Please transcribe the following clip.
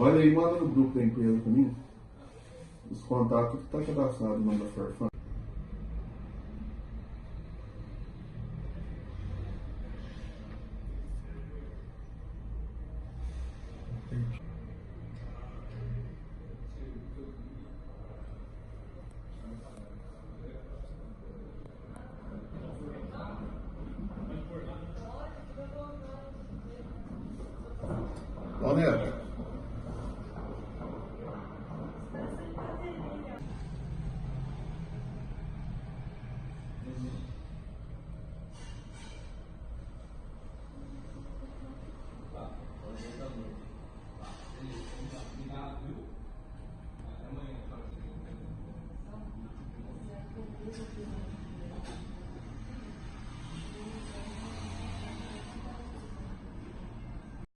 Olha aí, manda no grupo da empresa pra mim. Os contatos que tá cadastrado no nome da Farfã. Ó, Neto.